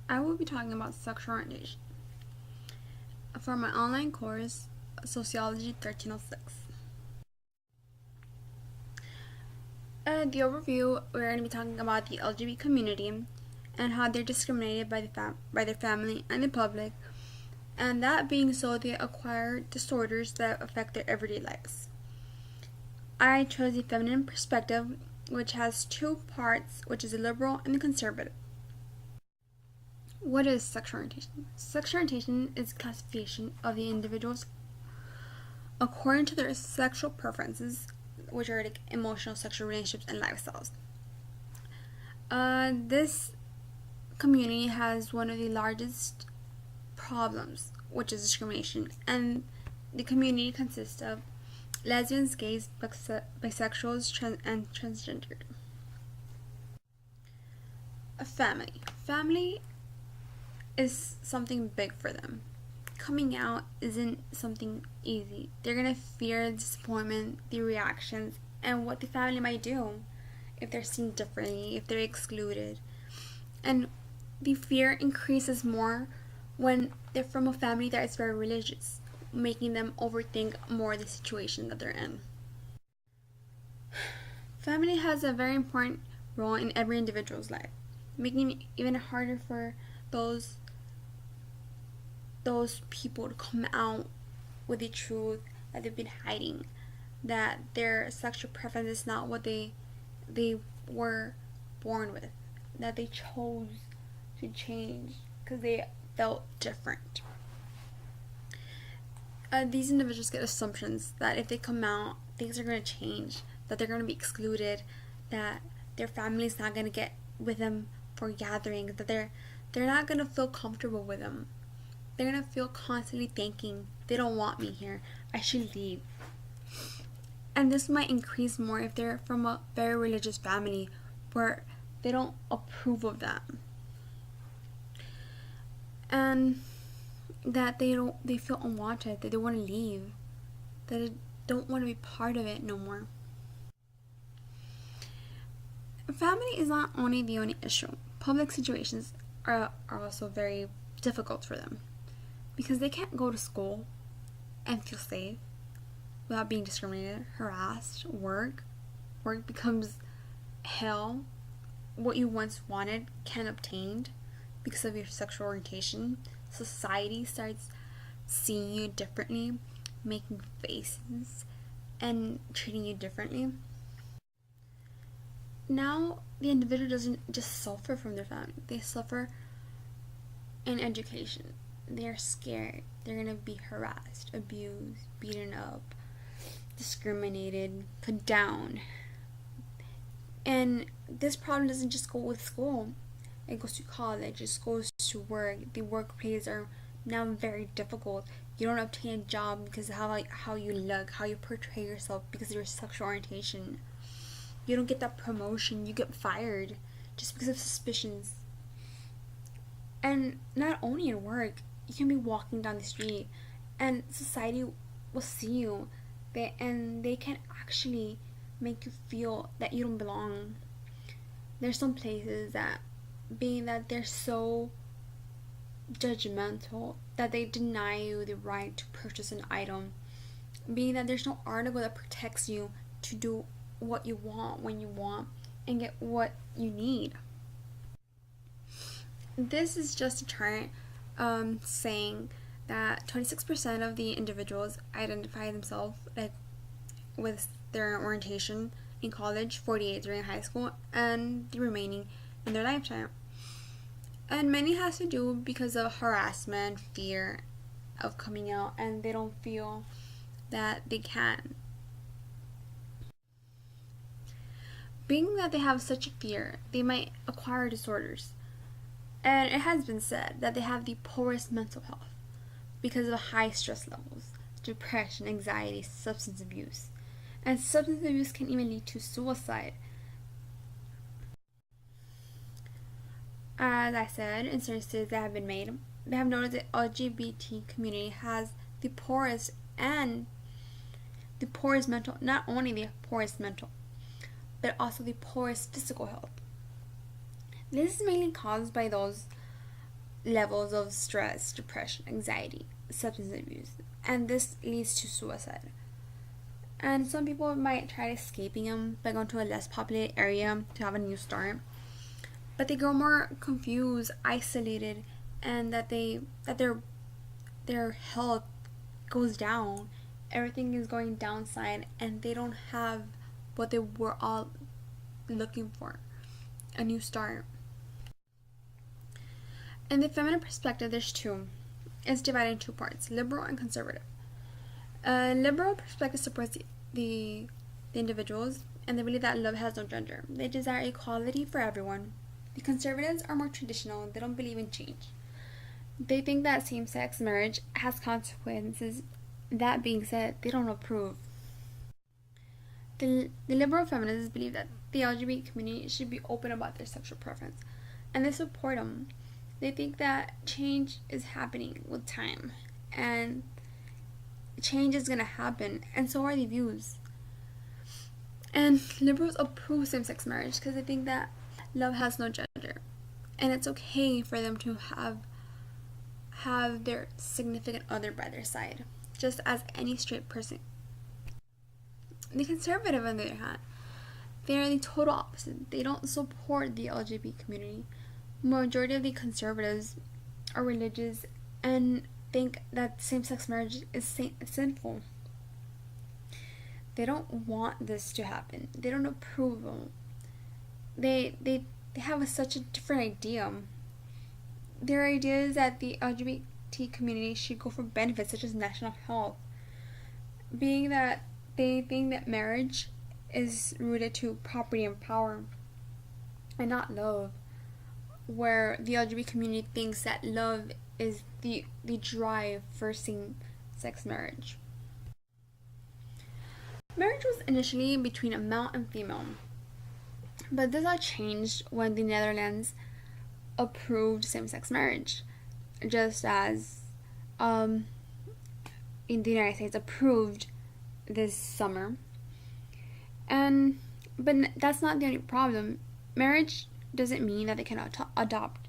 I will be talking about sexual orientation for my online course, Sociology 1306. The overview, we're going to be talking about the LGBT community and how they're discriminated by their family and the public, and that being so, they acquire disorders that affect their everyday lives. I chose the feminine perspective, which has two parts, which is the liberal and the conservative. What is sexual orientation? Sexual orientation is classification of the individuals according to their sexual preferences, which are like emotional, sexual relationships, and lifestyles. This community has one of the largest problems, which is discrimination, and the community consists of lesbians, gays, bisexuals, and transgendered. A family is something big for them. Coming out isn't something easy. They're gonna fear the disappointment, the reactions, and what the family might do if they're seen differently, if they're excluded. And the fear increases more when they're from a family that is very religious, making them overthink more the situation that they're in. Family has a very important role in every individual's life, making it even harder for those people to come out with the truth that they've been hiding, that their sexual preference is not what they were born with, that they chose to change because they felt different. These individuals get assumptions that if they come out, things are going to change, that they're going to be excluded, that their family's not going to get with them for gatherings, that they're not going to feel comfortable with them. They're going to feel constantly thinking, they don't want me here, I should leave. And this might increase more if they're from a very religious family where they don't approve of them. And that they feel unwanted, that they want to leave, that they don't want to be part of it no more. Family is not only the only issue. Public situations are also very difficult for them because they can't go to school and feel safe without being discriminated, harassed. Work becomes hell. What you once wanted can't obtain because of your sexual orientation. Society starts seeing you differently, making faces, and treating you differently. Now, the individual doesn't just suffer from their family, they suffer in education. They're scared. They're going to be harassed, abused, beaten up, discriminated, put down. And this problem doesn't just go with school. It goes to college, it goes to work. The workplaces are now very difficult. You don't obtain a job because of how you look, how you portray yourself, because of your sexual orientation. You don't get that promotion, you get fired just because of suspicions. And not only in work, you can be walking down the street and society will see you, and they can actually make you feel that you don't belong. There's some places that, being that they're so judgmental, that they deny you the right to purchase an item, being that there's no article that protects you to do what you want when you want and get what you need. This is just a chart saying that 26% of the individuals identify themselves with their orientation in college, 48 during high school, and the remaining in their lifetime. And many has to do because of harassment, fear of coming out, and they don't feel that they can. Being that they have such a fear, they might acquire disorders. And it has been said that they have the poorest mental health because of high stress levels, depression, anxiety, substance abuse. And substance abuse can even lead to suicide. As I said, in certain studies that have been made, they have noted that the LGBT community has the poorest mental, not only the poorest mental, but also the poorest physical health. This is mainly caused by those levels of stress, depression, anxiety, substance abuse, and this leads to suicide. And some people might try escaping them by going to a less populated area to have a new start, but they grow more confused, isolated, and that their health goes down. Everything is going downside, and they don't have what they were all looking for, a new start. In the feminine perspective, there's two. It's divided in two parts, liberal and conservative. Liberal perspective supports the individuals, and they believe that love has no gender. They desire equality for everyone. The conservatives are more traditional. They don't believe in change. They think that same-sex marriage has consequences. That being said, they don't approve. The liberal feminists believe that the LGBT community should be open about their sexual preference, and they support them. They think that change is happening with time, and change is going to happen, and so are the views. And liberals approve same-sex marriage because they think that love has no gender, and it's okay for them to have their significant other by their side, just as any straight person. The conservative, on the other hand, they are the total opposite. They don't support the LGBT community. Majority of the conservatives are religious and think that same-sex marriage is sinful. They don't want this to happen. They don't approve of it. They have such a different idea. Their idea is that the LGBT community should go for benefits such as national health, being that they think that marriage is rooted to property and power and not love, where the LGBT community thinks that love is the drive for same-sex marriage. Marriage was initially between a male and female, but this all changed when the Netherlands approved same-sex marriage, just as in the United States approved this summer. But that's not the only problem. Marriage doesn't mean that they cannot adopt.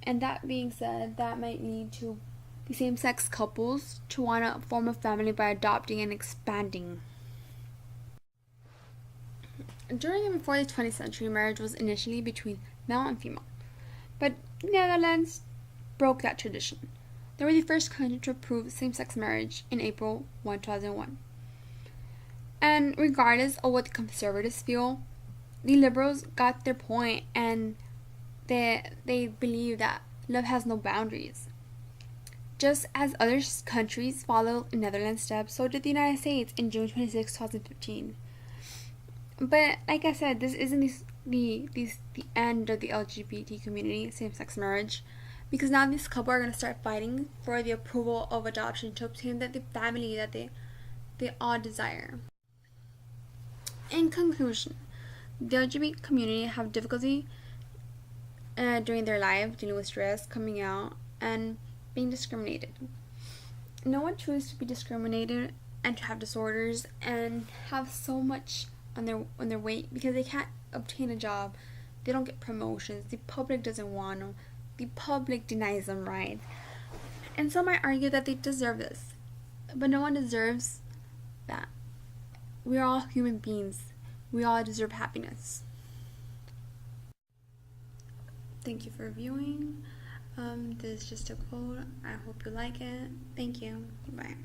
And that being said, that might lead to the same-sex couples to want to form a family by adopting and expanding. During and before the 20th century, marriage was initially between male and female. But the Netherlands broke that tradition. They were the first country to approve same-sex marriage in April 2001. And regardless of what the conservatives feel, the liberals got their point, and they believe that love has no boundaries. Just as other countries followed the Netherlands' steps, so did the United States in June 26, 2015. But like I said, this isn't the end of the LGBT community, same-sex marriage, because now these couples are going to start fighting for the approval of adoption to obtain the family that they all desire. In conclusion, the LGBT community have difficulty during their life dealing with stress, coming out, and being discriminated. No one chooses to be discriminated and to have disorders and have so much on their weight because they can't obtain a job. They don't get promotions. The public doesn't want them. The public denies them rights. And some might argue that they deserve this, but no one deserves that. We are all human beings. We all deserve happiness. Thank you for viewing. This is just a quote. I hope you like it. Thank you. Bye.